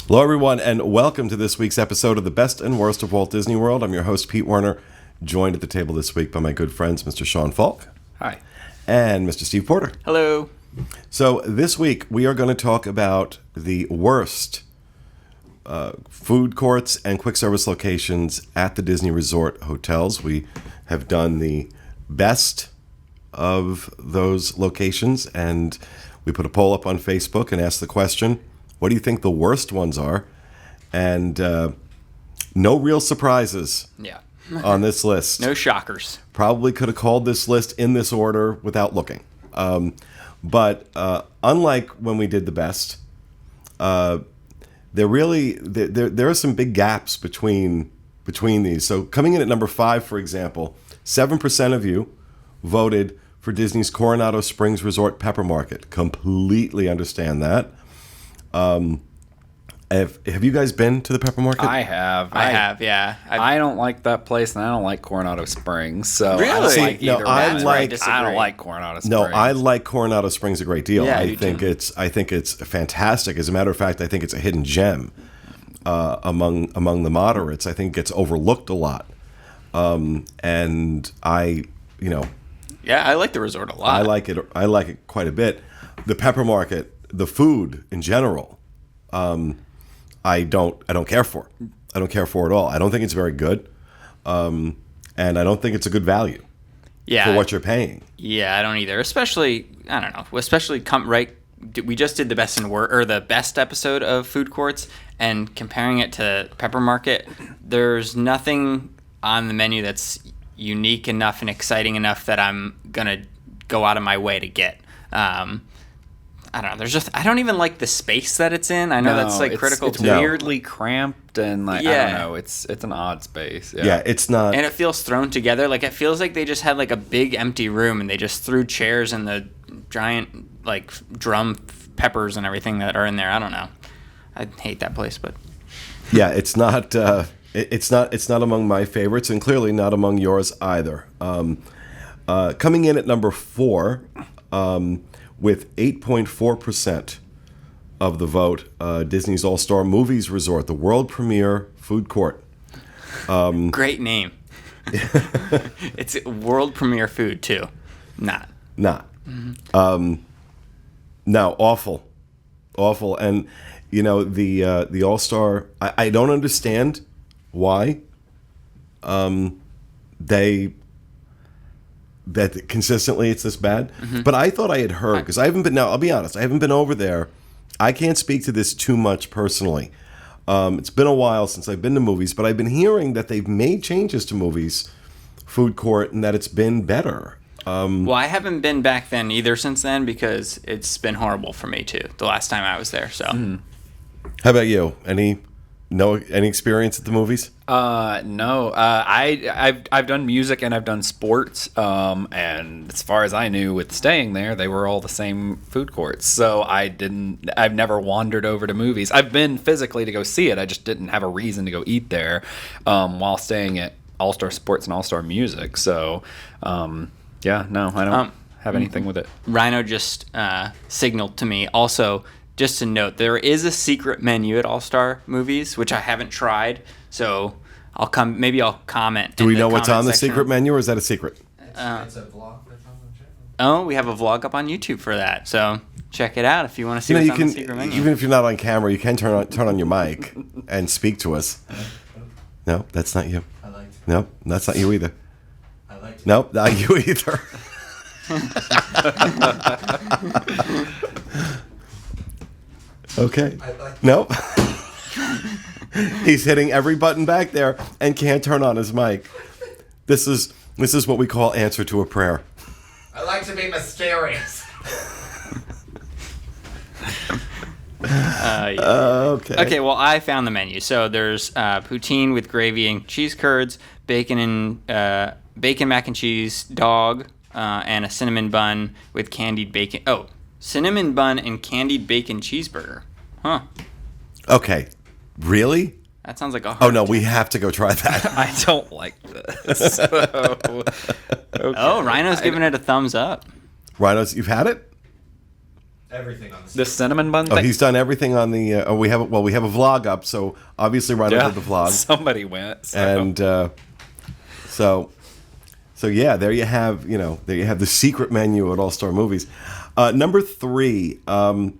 Hello, everyone, and welcome to this week's episode of The Best and Worst of Walt Disney World. I'm your host, Pete Werner, joined at the table this week by my good friends, Mr. Sean Faulk. Hi. And Mr. Steve Porter. Hello. So this week, we are going to talk about the worst food courts and quick service locations at the Disney Resort hotels. We have done the best of those locations, and we put a poll up on Facebook and asked the question, what do you think the worst ones are? And no real surprises on this list. No shockers. Probably could have called this list in this order without looking. But unlike when we did the best, there are some big gaps between these. So coming in at number 5, for example, 7% of you voted for Disney's Coronado Springs Resort Pepper Market. Completely understand that. Have you guys been to the Pepper Market? I have. Yeah. I don't like that place, and I don't like Coronado Springs. So Really? I don't like either one. I don't like Coronado Springs. No, I like Coronado Springs a great deal. Yeah, I think it's fantastic. As a matter of fact, I think it's a hidden gem among the moderates. I think it gets overlooked a lot. And I like the resort a lot. I like it quite a bit. The Pepper Market, the food in general, I don't care for. I don't care for it at all. I don't think it's very good, and I don't think it's a good value for what you're paying. Yeah, I don't either. Especially, I don't know. Especially we just did the best the best episode of food courts, and comparing it to Pepper Market, there's nothing on the menu that's unique enough and exciting enough that I'm gonna go out of my way to get. I don't know. I don't even like the space that it's in. I know that's critical it's to me. weirdly cramped and I don't know. It's an odd space. Yeah, it's not. And it feels thrown together. Like it feels like they just had like a big empty room and they just threw chairs and the giant like drum peppers and everything that are in there. I don't know. I hate that place, but yeah, it's not. It's not among my favorites, and clearly not among yours either. Coming in at number 4. With 8.4% of the vote, Disney's All-Star Movies Resort, the world premiere food court. Great name. It's world premiere food too. Not. Mm-hmm. No, awful, and the All-Star. I don't understand why. That consistently it's this bad. Mm-hmm. But I thought I had heard, because I haven't been, now I'll be honest, I haven't been over there. I can't speak to this too much personally. It's been a while since I've been to movies, but I've been hearing that they've made changes to movies, food court, and that it's been better. Well, I haven't been back then either since then, because it's been horrible for me too, the last time I was there. So, How about you? Any experience at the movies? No. I've done music and I've done sports. And as far as I knew, with staying there, they were all the same food courts. So I've never wandered over to movies. I've been physically to go see it. I just didn't have a reason to go eat there, while staying at All-Star Sports and All-Star Music. So, I don't have anything with it. Rhino just signaled to me also. Just to note, there is a secret menu at All-Star Movies, which I haven't tried, so I'll comment. Do we know what's on the secret menu, or is that a secret? It's a vlog that's on the channel. Oh, we have a vlog up on YouTube for that, so check it out if you want to see what's on the secret menu. Even if you're not on camera, you can turn on your mic and speak to us. No, that's not you. I like to. No, that's not you either. I like to. Nope, not you either. Okay. Nope. He's hitting every button back there and can't turn on his mic. This is what we call answer to a prayer. I like to be mysterious. Okay, well, I found the menu. So there's poutine with gravy and cheese curds, bacon mac and cheese, dog, and a cinnamon bun with candied bacon. Oh, cinnamon bun and candied bacon cheeseburger. Huh. Okay. Really? That sounds like a hard Oh, no, we have to go try that. I don't like this. So, okay. Oh, Rhino's giving it a thumbs up. Rhinos, you've had it? Everything on The cinnamon bun Oh, thing? he's done everything on the. We have a vlog up, so obviously Ronald did the vlog, Somebody went. So. and so yeah, there you have the secret menu at All Star Movies. Number 3, and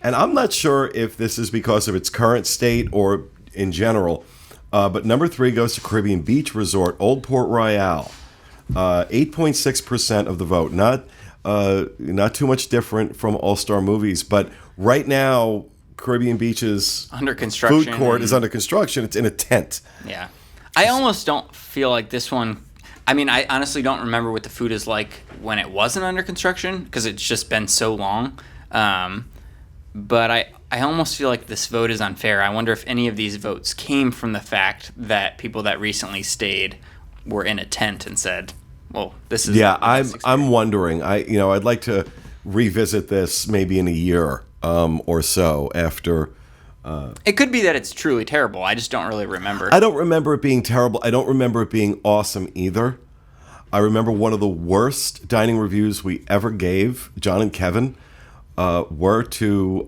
I'm not sure if this is because of its current state or in general, but number 3 goes to Caribbean Beach Resort, Old Port Royale, 8.6% of the vote. Not too much different from All Star Movies, but right now Caribbean Beach's Under construction. food court is under construction. It's in a tent. Yeah. I almost don't feel like this one. I mean, I honestly don't remember what the food is like when it wasn't under construction because it's just been so long. But I almost feel like this vote is unfair. I wonder if any of these votes came from the fact that people that recently stayed were in a tent and said, well, this is Yeah, the best I'm wondering. I'd like to revisit this maybe in a year or so after. It could be that it's truly terrible. I just don't really remember. I don't remember it being terrible. I don't remember it being awesome either. I remember one of the worst dining reviews we ever gave, John and Kevin, were to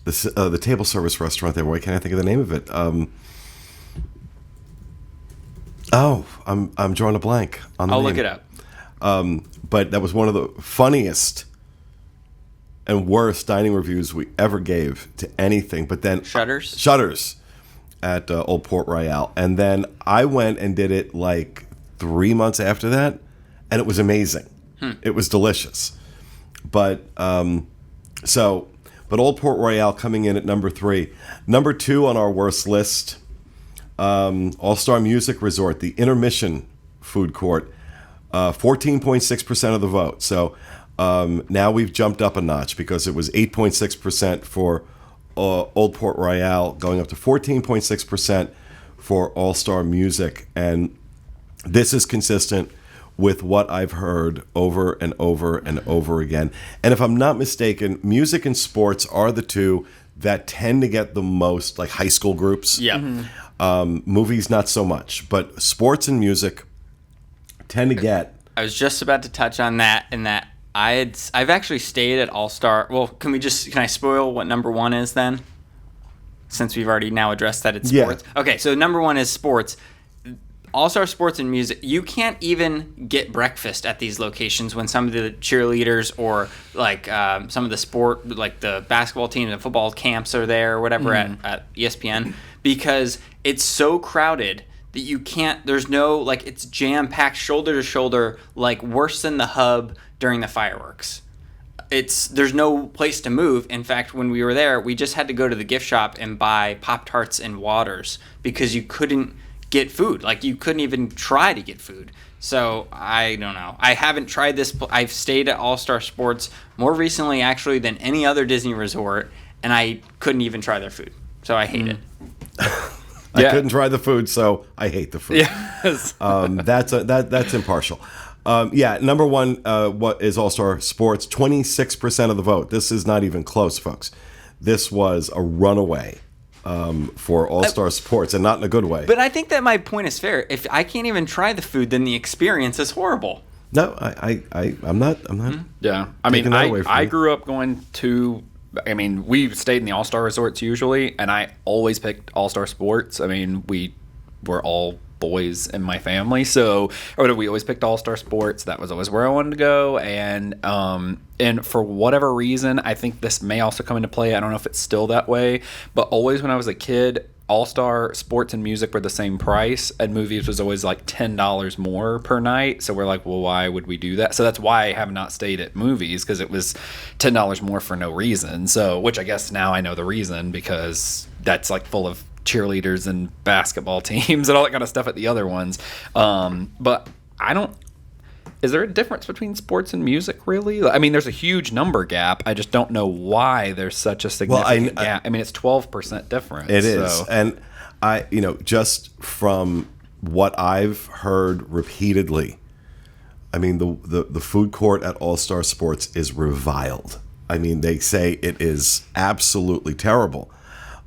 the table service restaurant there. Why can't I think of the name of it? I'm drawing a blank on the I'll name. look it up. But that was one of the funniest and worst dining reviews we ever gave to anything. But then Shutters at Old Port Royale, and then I went and did it like 3 months after that, and it was amazing. It was delicious. But Old Port Royale coming in at number 3. Number 2 on our worst list. All Star Music Resort, the Intermission Food Court, 14.6% of the vote. So now we've jumped up a notch because it was 8.6% for Old Port Royale, going up to 14.6% for All Star Music. And this is consistent with what I've heard over and over and over again. And if I'm not mistaken, music and sports are the two that tend to get the most, like high school groups. Yeah. Movies, not so much, but sports and music tend to get. I was just about to touch on that, and that I've actually stayed at All Star. Well, can I spoil what number 1 is then? Since we've already now addressed that it's sports. Yeah. Okay, so number 1 is sports. All Star Sports and Music. You can't even get breakfast at these locations when some of the cheerleaders or like some of the sport, like the basketball team, the football camps are there or whatever at ESPN, because it's so crowded that you can't. There's no like it's jam packed shoulder to shoulder, like worse than the hub during the fireworks. There's no place to move. In fact, when we were there, we just had to go to the gift shop and buy Pop-Tarts and waters because you couldn't get food. Like you couldn't even try to get food. So I don't know. I haven't tried this. I've stayed at All Star Sports more recently actually than any other Disney resort, and I couldn't even try their food. So I hate it. I couldn't try the food, so I hate the food. Yes. That's impartial. Number 1, what is All Star Sports? 26% of the vote. This is not even close, folks. This was a runaway for All Star Sports, and not in a good way. But I think that my point is fair. If I can't even try the food, then the experience is horrible. No, I'm not. Yeah, I mean, I grew up going to. I mean, we stayed in the All Star resorts usually, and I always picked All Star Sports. I mean, we were all boys in my family, so we always picked All Star Sports. That was always where I wanted to go, and for whatever reason, I think this may also come into play. I don't know if it's still that way, but always when I was a kid, All Star Sports and Music were the same price, and movies was always like $10 more per night. So we're like, well, why would we do that? So that's why I have not stayed at movies, because it was $10 more for no reason. So, which I guess now I know the reason, because that's like full of cheerleaders and basketball teams and all that kind of stuff at the other ones. But I don't. Is there a difference between sports and music, really? I mean, there's a huge number gap. I just don't know why there's such a significant gap. I mean, it's 12% difference. It is. And just from what I've heard repeatedly, I mean, the food court at All Star Sports is reviled. I mean, they say it is absolutely terrible.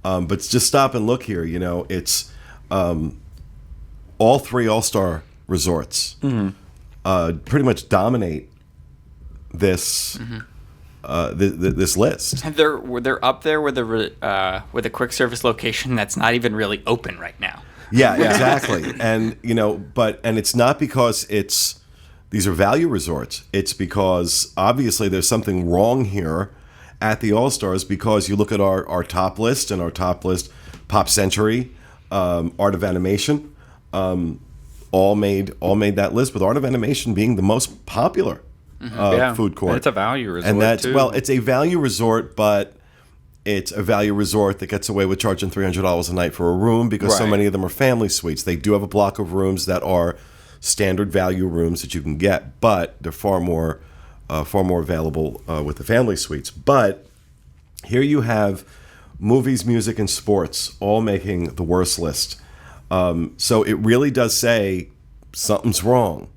But just stop and look here. It's all 3 All Star resorts. Pretty much dominate this this list. And they're up there with a quick service location that's not even really open right now. Yeah, exactly. And and it's not because these are value resorts. It's because obviously there's something wrong here at the All-Stars, because you look at our top list, and our top list, Pop Century, Art of Animation, all made that list, with Art of Animation being the most popular food court. And it's a value resort, and that's too. Well, it's a value resort, but it's a value resort that gets away with charging $300 a night for a room, because so Right. many of them are family suites. They do have a block of rooms that are standard value rooms that you can get, but they're far more available with the family suites. But here you have movies, music, and sports all making the worst list. So it really does say something's wrong.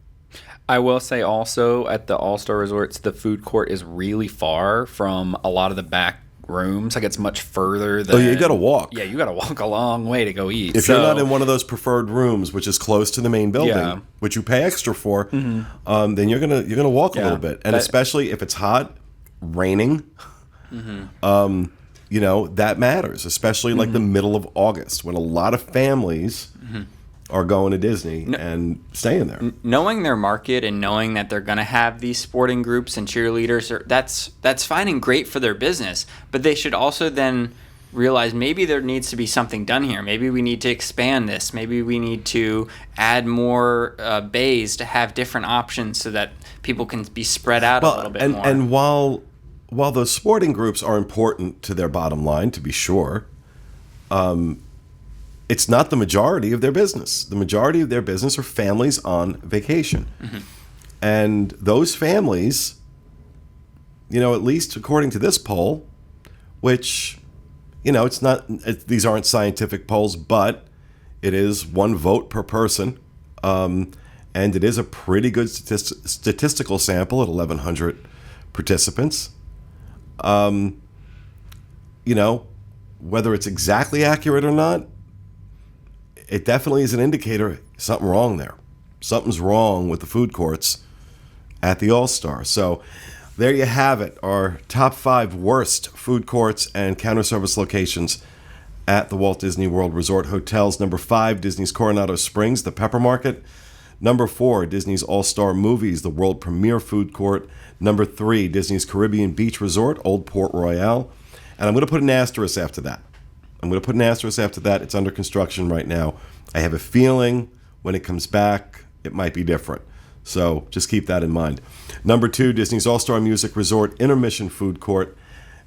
I will say also, at the All-Star Resorts, the food court is really far from a lot of the back rooms. Like, it's much further than... Oh, yeah, you got to walk. Yeah, you got to walk a long way to go eat. If you're not in one of those preferred rooms, which is close to the main building, Yeah. which you pay extra for, then you're gonna walk a little bit, and especially if it's hot, raining, that matters. Especially like the middle of August, when a lot of families are going to Disney and staying there. Knowing their market and knowing that they're going to have these sporting groups and cheerleaders, that's fine and great for their business. But they should also then realize maybe there needs to be something done here. Maybe we need to expand this. Maybe we need to add more bays to have different options so that people can be spread out a little bit more. And while those sporting groups are important to their bottom line, to be sure, it's not the majority of their business. The majority of their business are families on vacation. And those families, at least according to this poll, which, it's not, these aren't scientific polls, but it is one vote per person. And it is a pretty good statistical sample at 1,100 participants. Whether it's exactly accurate or not, it definitely is an indicator something wrong there. Something's wrong with the food courts at the All-Star. So there you have it, our top 5 worst food courts and counter service locations at the Walt Disney World Resort hotels. Number 5, Disney's Coronado Springs, the Pepper Market. Number 4, Disney's All-Star Movies, the world premiere food court. Number 3, Disney's Caribbean Beach Resort, Old Port Royale. And I'm going to put an asterisk after that. It's under construction right now. I have a feeling when it comes back, it might be different. So just keep that in mind. Number 2, Disney's All-Star Music Resort, Intermission Food Court.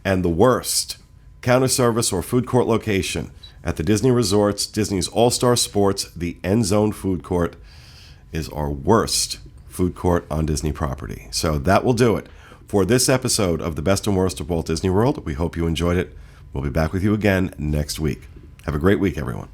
And the worst counter service or food court location at the Disney Resorts, Disney's All-Star Sports, the End Zone Food Court, is our worst food court on Disney property. So that will do it for this episode of the Best and Worst of Walt Disney World. We hope you enjoyed it. We'll be back with you again next week. Have a great week, everyone.